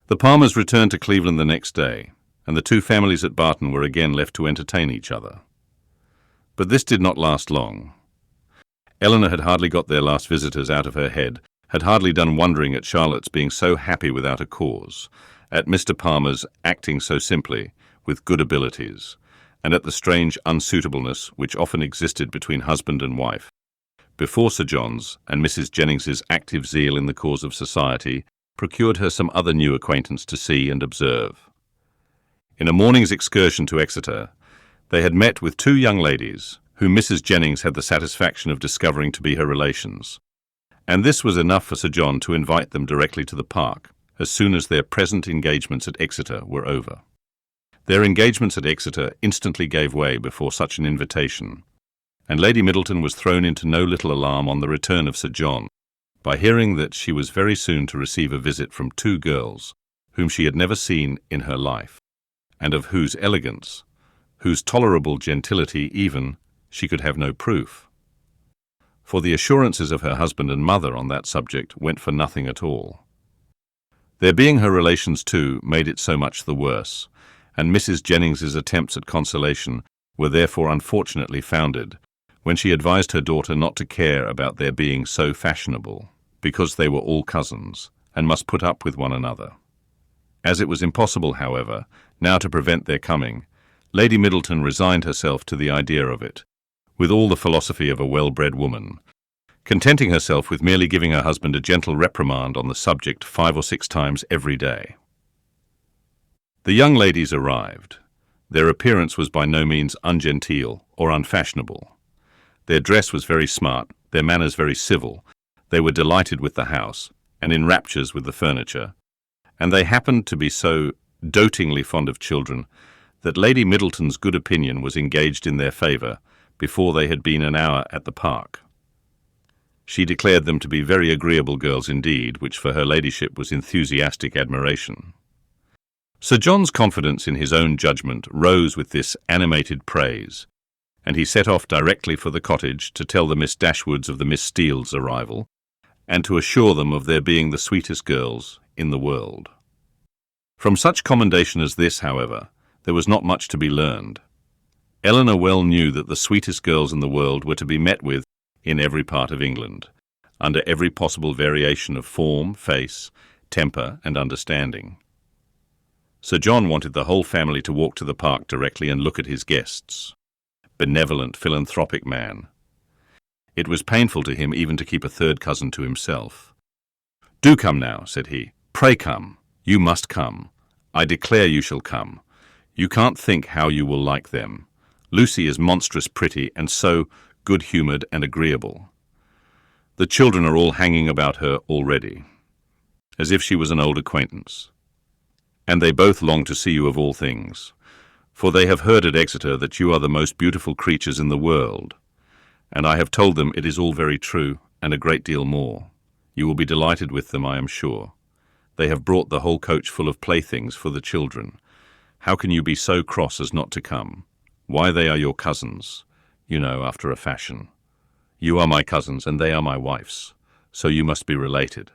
The Palmers returned to Cleveland the next day, and the two families at Barton were again left to entertain each other. But this did not last long. Elinor had hardly got their last visitors out of her head, had hardly done wondering at Charlotte's being so happy without a cause, at Mr. Palmer's acting so simply, with good abilities, and at the strange unsuitableness which often existed between husband and wife, before Sir John's and Mrs. Jennings's active zeal in the cause of society procured her some other new acquaintance to see and observe. In a morning's excursion to Exeter, they had met with two young ladies, whom Mrs. Jennings had the satisfaction of discovering to be her relations, and this was enough for Sir John to invite them directly to the park, as soon as their present engagements at Exeter were over. Their engagements at Exeter instantly gave way before such an invitation, and Lady Middleton was thrown into no little alarm on the return of Sir John, by hearing that she was very soon to receive a visit from two girls, whom she had never seen in her life, and of whose elegance, whose tolerable gentility even, she could have no proof. For the assurances of her husband and mother on that subject went for nothing at all. Their being her relations too made it so much the worse, and Mrs. Jennings's attempts at consolation were therefore unfortunately founded, when she advised her daughter not to care about their being so fashionable, because they were all cousins, and must put up with one another. As it was impossible, however, now to prevent their coming, Lady Middleton resigned herself to the idea of it, with all the philosophy of a well-bred woman, contenting herself with merely giving her husband a gentle reprimand on the subject 5 or 6 times every day. The young ladies arrived. Their appearance was by no means ungenteel or unfashionable. Their dress was very smart, their manners very civil. They were delighted with the house, and in raptures with the furniture, and they happened to be so dotingly fond of children that Lady Middleton's good opinion was engaged in their favour before they had been an hour at the park. She declared them to be very agreeable girls indeed, which for her ladyship was enthusiastic admiration. Sir John's confidence in his own judgment rose with this animated praise, and he set off directly for the cottage to tell the Miss Dashwoods of the Miss Steele's arrival, and to assure them of their being the sweetest girls in the world. From such commendation as this, however, there was not much to be learned. Elinor well knew that the sweetest girls in the world were to be met with in every part of England, under every possible variation of form, face, temper, and understanding. Sir John wanted the whole family to walk to the park directly and look at his guests. Benevolent, philanthropic man. It was painful to him even to keep a third cousin to himself. "Do come now," said he. "Pray come. You must come. I declare you shall come. You can't think how you will like them. Lucy is monstrous pretty and so good-humoured and agreeable. The children are all hanging about her already, as if she was an old acquaintance. And they both long to see you of all things, for they have heard at Exeter that you are the most beautiful creatures in the world, and I have told them it is all very true, and a great deal more. You will be delighted with them, I am sure. They have brought the whole coach full of playthings for the children. How can you be so cross as not to come? Why, they are your cousins, you know, after a fashion. You are my cousins, and they are my wife's, so you must be related."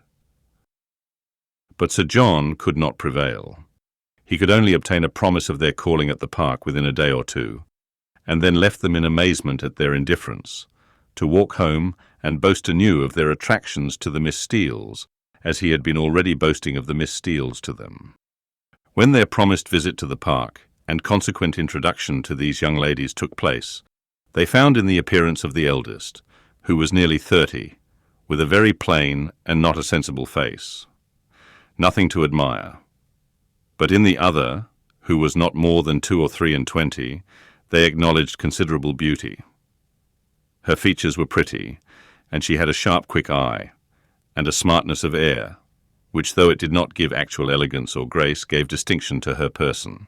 But Sir John could not prevail. He could only obtain a promise of their calling at the park within a day or two, and then left them in amazement at their indifference, to walk home and boast anew of their attractions to the Miss Steeles, as he had been already boasting of the Miss Steeles to them. When their promised visit to the park and consequent introduction to these young ladies took place, they found in the appearance of the eldest, who was nearly 30, with a very plain and not a sensible face, nothing to admire. But in the other, who was not more than 2 or 3 and 20, they acknowledged considerable beauty. Her features were pretty, and she had a sharp, quick eye, and a smartness of air, which, though it did not give actual elegance or grace, gave distinction to her person.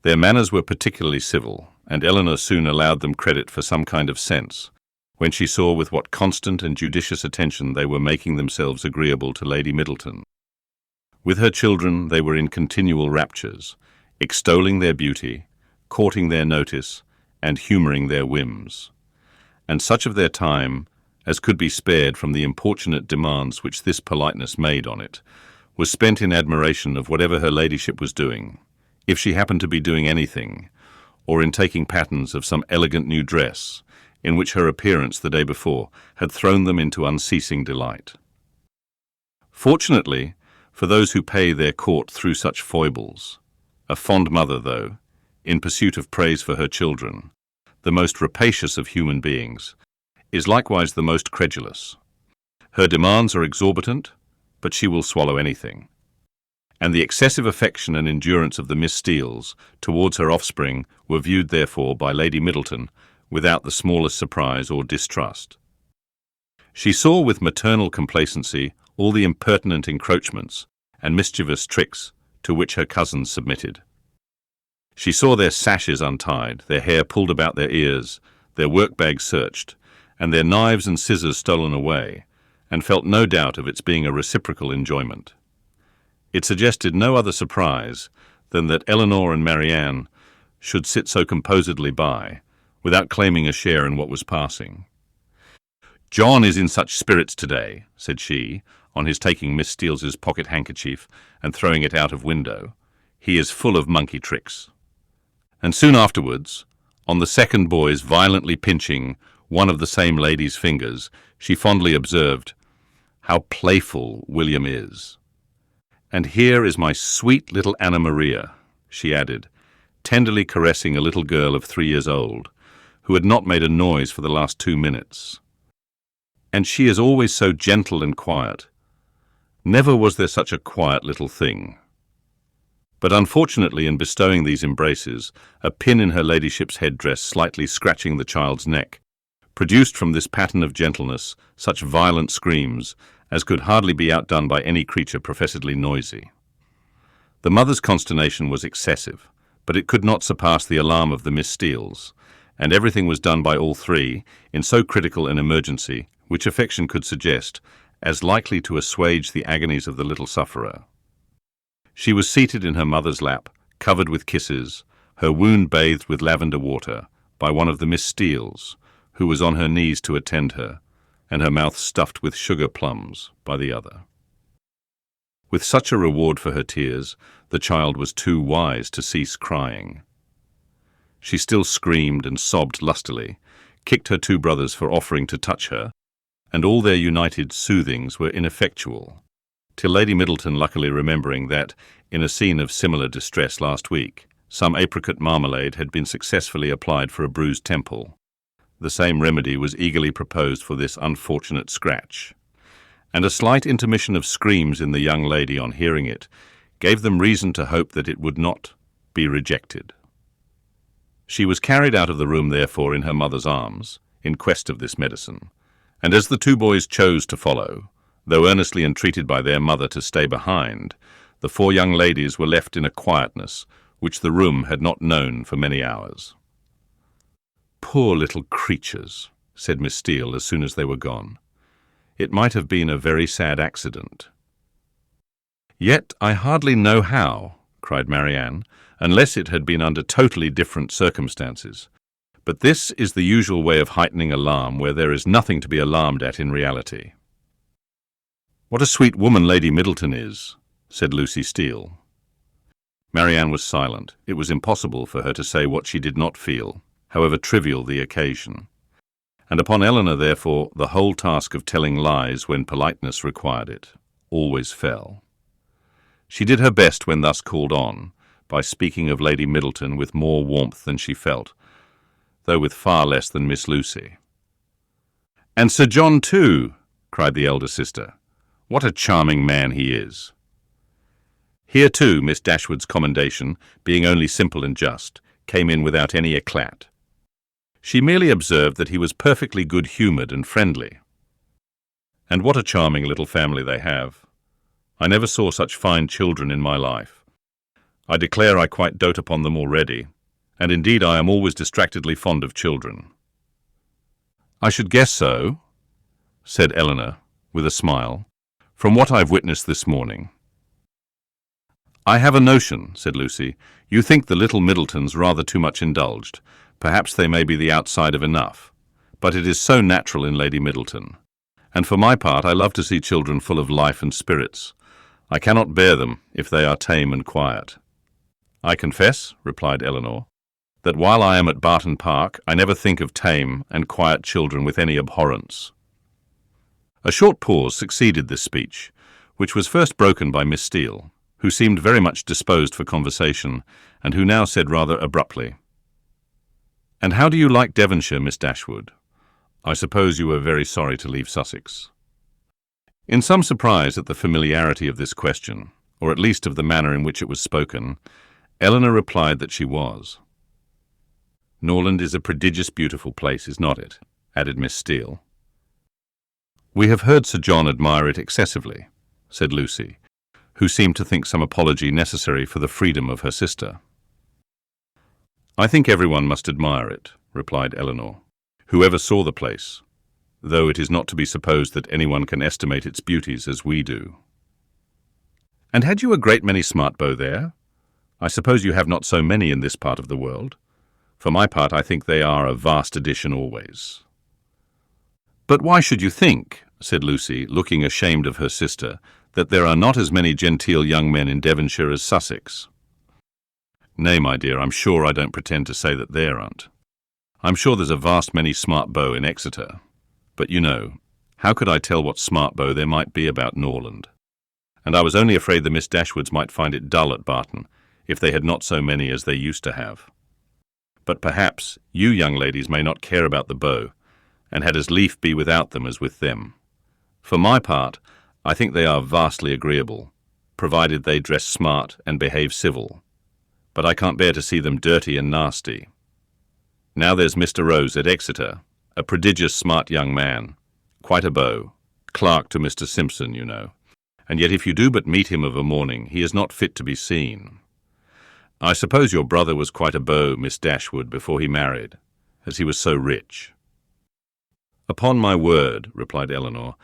Their manners were particularly civil, and Elinor soon allowed them credit for some kind of sense, when she saw with what constant and judicious attention they were making themselves agreeable to Lady Middleton. With her children they were in continual raptures, extolling their beauty, courting their notice, and humouring their whims, and such of their time as could be spared from the importunate demands which this politeness made on it, was spent in admiration of whatever her ladyship was doing, if she happened to be doing anything, or in taking patterns of some elegant new dress, in which her appearance the day before had thrown them into unceasing delight. Fortunately, for those who pay their court through such foibles, a fond mother, though, in pursuit of praise for her children, the most rapacious of human beings, is likewise the most credulous. Her demands are exorbitant, but she will swallow anything. And the excessive affection and endurance of the Miss Steeles towards her offspring were viewed, therefore, by Lady Middleton without the smallest surprise or distrust. She saw with maternal complacency all the impertinent encroachments and mischievous tricks to which her cousins submitted. She saw their sashes untied, their hair pulled about their ears, their work-bags searched, and their knives and scissors stolen away, and felt no doubt of its being a reciprocal enjoyment. It suggested no other surprise than that Elinor and Marianne should sit so composedly by, without claiming a share in what was passing. "John is in such spirits today," said she, on his taking Miss Steeles's pocket handkerchief and throwing it out of window. "He is full of monkey tricks." And soon afterwards, on the second boy's violently pinching one of the same lady's fingers, she fondly observed, "How playful William is. And here is my sweet little Anna Maria," she added, tenderly caressing a little girl of 3 years old, who had not made a noise for the last 2 minutes. "And she is always so gentle and quiet. Never was there such a quiet little thing." But unfortunately, in bestowing these embraces, a pin in her ladyship's headdress slightly scratching the child's neck, produced from this pattern of gentleness such violent screams as could hardly be outdone by any creature professedly noisy. The mother's consternation was excessive, but it could not surpass the alarm of the Miss Steeles, and everything was done by all three in so critical an emergency which affection could suggest as likely to assuage the agonies of the little sufferer. She was seated in her mother's lap, covered with kisses, her wound bathed with lavender water, by one of the Miss Steeles, who was on her knees to attend her, and her mouth stuffed with sugar plums by the other. With such a reward for her tears, the child was too wise to cease crying. She still screamed and sobbed lustily, kicked her 2 brothers for offering to touch her, and all their united soothings were ineffectual, till Lady Middleton, luckily remembering that, in a scene of similar distress last week, some apricot marmalade had been successfully applied for a bruised temple, the same remedy was eagerly proposed for this unfortunate scratch, and a slight intermission of screams in the young lady on hearing it gave them reason to hope that it would not be rejected. She was carried out of the room, therefore, in her mother's arms, in quest of this medicine, and as the 2 boys chose to follow, though earnestly entreated by their mother to stay behind, the 4 young ladies were left in a quietness which the room had not known for many hours. "Poor little creatures," said Miss Steele as soon as they were gone. "It might have been a very sad accident." "Yet I hardly know how," cried Marianne, "unless it had been under totally different circumstances. But this is the usual way of heightening alarm where there is nothing to be alarmed at in reality." "What a sweet woman Lady Middleton is," said Lucy Steele. Marianne was silent. It was impossible for her to say what she did not feel, however trivial the occasion. And upon Elinor, therefore, the whole task of telling lies when politeness required it always fell. She did her best when thus called on, by speaking of Lady Middleton with more warmth than she felt, though with far less than Miss Lucy. "And Sir John too," cried the elder sister. "What a charming man he is." Here too Miss Dashwood's commendation, being only simple and just, came in without any eclat. She merely observed that he was perfectly good-humoured and friendly. "And what a charming little family they have. I never saw such fine children in my life. I declare I quite dote upon them already, and indeed I am always distractedly fond of children." "I should guess so," said Elinor, with a smile, "from what I've witnessed this morning." "I have a notion," said Lucy. "You think the little Middletons rather too much indulged. Perhaps they may be the outside of enough. But it is so natural in Lady Middleton. And for my part, I love to see children full of life and spirits. I cannot bear them if they are tame and quiet. I confess, replied Elinor, that while I am at Barton Park, I never think of tame and quiet children with any abhorrence. A short pause succeeded this speech, which was first broken by Miss Steele, who seemed very much disposed for conversation, and who now said rather abruptly, "And how do you like Devonshire, Miss Dashwood? I suppose you were very sorry to leave Sussex." In some surprise at the familiarity of this question, or at least of the manner in which it was spoken, Elinor replied that she was. "Norland is a prodigious beautiful place, is not it?" added Miss Steele. "We have heard Sir John admire it excessively," said Lucy, who seemed to think some apology necessary for the freedom of her sister. "I think everyone must admire it," replied Elinor, "whoever saw the place, though it is not to be supposed that anyone can estimate its beauties as we do." "And had you a great many smart beaux there? I suppose you have not so many in this part of the world. For my part, I think they are a vast addition always." "But why should you think," said Lucy, looking ashamed of her sister, "that there are not as many genteel young men in Devonshire as Sussex?" "Nay, my dear, I'm sure I don't pretend to say that there aren't. I'm sure there's a vast many smart beaux in Exeter. But, you know, how could I tell what smart beau there might be about Norland? And I was only afraid the Miss Dashwoods might find it dull at Barton, if they had not so many as they used to have. But perhaps you young ladies may not care about the beaux, and had as lief be without them as with them. For my part, I think they are vastly agreeable, provided they dress smart and behave civil. But I can't bear to see them dirty and nasty. Now there's Mr. Rose at Exeter, a prodigious smart young man, quite a beau, clerk to Mr. Simpson, you know, and yet if you do but meet him of a morning, he is not fit to be seen. I suppose your brother was quite a beau, Miss Dashwood, before he married, as he was so rich." "Upon my word," replied Elinor,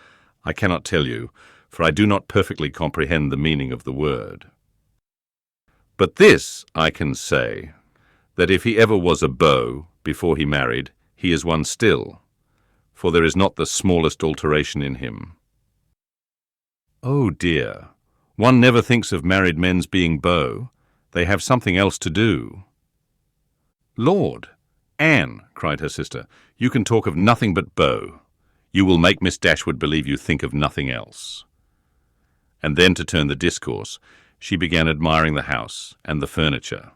"I cannot tell you, for I do not perfectly comprehend the meaning of the word. But this I can say, that if he ever was a beau before he married, he is one still, for there is not the smallest alteration in him." "Oh dear, one never thinks of married men's being beaux. They have something else to do." "Lord, Anne," cried her sister, "you can talk of nothing but beaux. You will make Miss Dashwood believe you think of nothing else." And then, to turn the discourse, she began admiring the house and the furniture.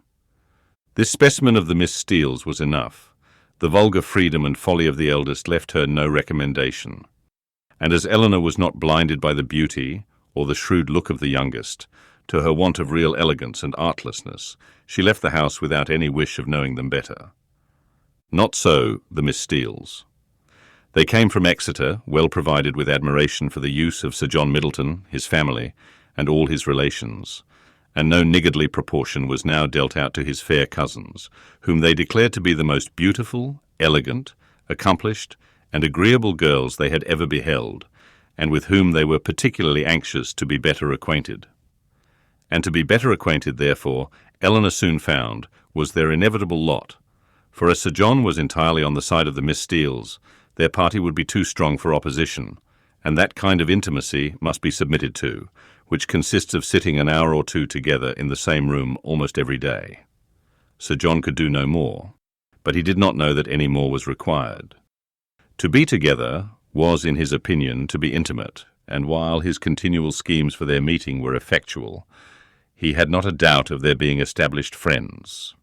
This specimen of the Miss Steeles was enough. The vulgar freedom and folly of the eldest left her no recommendation, and as Elinor was not blinded by the beauty or the shrewd look of the youngest, to her want of real elegance and artlessness, she left the house without any wish of knowing them better. Not so the Miss Steeles. They came from Exeter, well provided with admiration for the use of Sir John Middleton, his family, and all his relations, and no niggardly proportion was now dealt out to his fair cousins, whom they declared to be the most beautiful, elegant, accomplished, and agreeable girls they had ever beheld, and with whom they were particularly anxious to be better acquainted. And to be better acquainted, therefore, Elinor soon found, was their inevitable lot, for as Sir John was entirely on the side of the Miss Steeles, their party would be too strong for opposition, and that kind of intimacy must be submitted to, which consists of sitting an hour or two together in the same room almost every day. Sir John could do no more, but he did not know that any more was required. To be together was, in his opinion, to be intimate, and while his continual schemes for their meeting were effectual, he had not a doubt of their being established friends.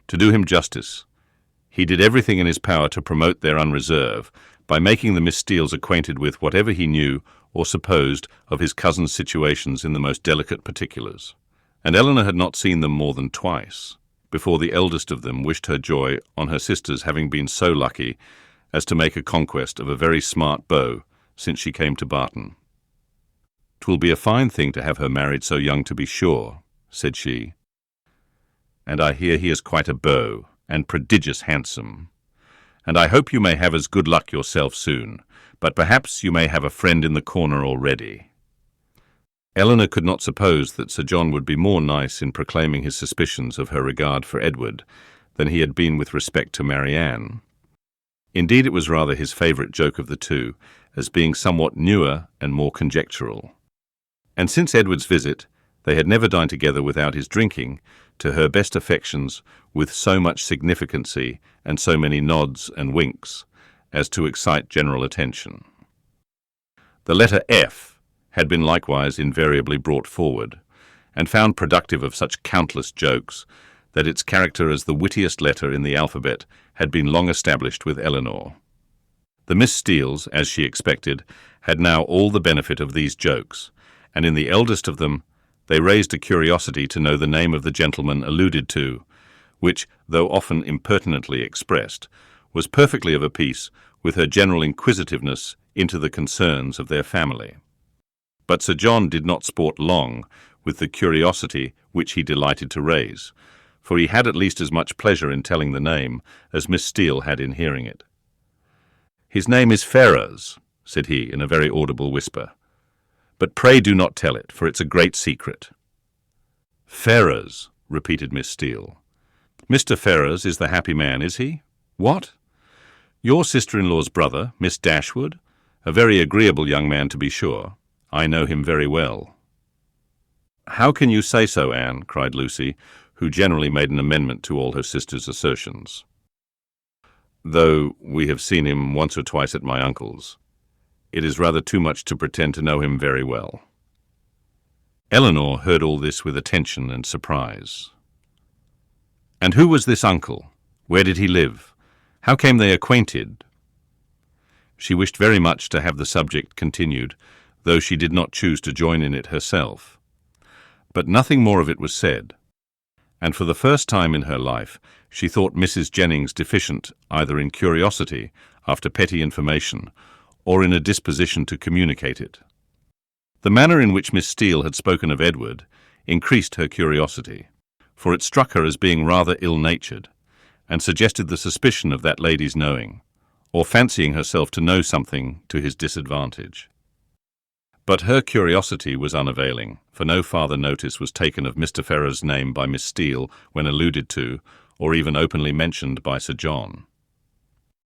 To do him justice, he did everything in his power to promote their unreserve by making the Miss Steeles acquainted with whatever he knew or supposed of his cousin's situations in the most delicate particulars, and Elinor had not seen them more than twice, before the eldest of them wished her joy on her sister's having been so lucky as to make a conquest of a very smart beau since she came to Barton. "'Twill be a fine thing to have her married so young, to be sure," said she. "And I hear he is quite a beau, and prodigious handsome. And I hope you may have as good luck yourself soon, but perhaps you may have a friend in the corner already." Elinor could not suppose that Sir John would be more nice in proclaiming his suspicions of her regard for Edward than he had been with respect to Marianne. Indeed, it was rather his favourite joke of the two, as being somewhat newer and more conjectural. And since Edward's visit, they had never dined together without his drinking to her best affections with so much significancy and so many nods and winks as to excite general attention. The letter F had been likewise invariably brought forward, and found productive of such countless jokes that its character as the wittiest letter in the alphabet had been long established with Elinor. The Miss Steeles, as she expected, had now all the benefit of these jokes, and in the eldest of them they raised a curiosity to know the name of the gentleman alluded to, which, though often impertinently expressed, was perfectly of a piece with her general inquisitiveness into the concerns of their family. But Sir John did not sport long with the curiosity which he delighted to raise, for he had at least as much pleasure in telling the name as Miss Steele had in hearing it. "His name is Ferrers," said he in a very audible whisper, "but pray do not tell it, for it's a great secret." "Ferrers," repeated Miss Steele. "Mr. Ferrers is the happy man, is he? What? Your sister-in-law's brother, Miss Dashwood? A very agreeable young man, to be sure. I know him very well." "How can you say so, Anne?" cried Lucy, who generally made an amendment to all her sister's assertions. "Though we have seen him once or twice at my uncle's, it is rather too much to pretend to know him very well." Elinor heard all this with attention and surprise. "And who was this uncle? Where did he live? How came they acquainted?" She wished very much to have the subject continued, though she did not choose to join in it herself. But nothing more of it was said, and for the first time in her life she thought Mrs. Jennings deficient either in curiosity after petty information or in a disposition to communicate it. The manner in which Miss Steele had spoken of Edward increased her curiosity, for it struck her as being rather ill-natured, and suggested the suspicion of that lady's knowing, or fancying herself to know something to his disadvantage. But her curiosity was unavailing, for no farther notice was taken of Mr. Ferrers' name by Miss Steele when alluded to, or even openly mentioned by Sir John.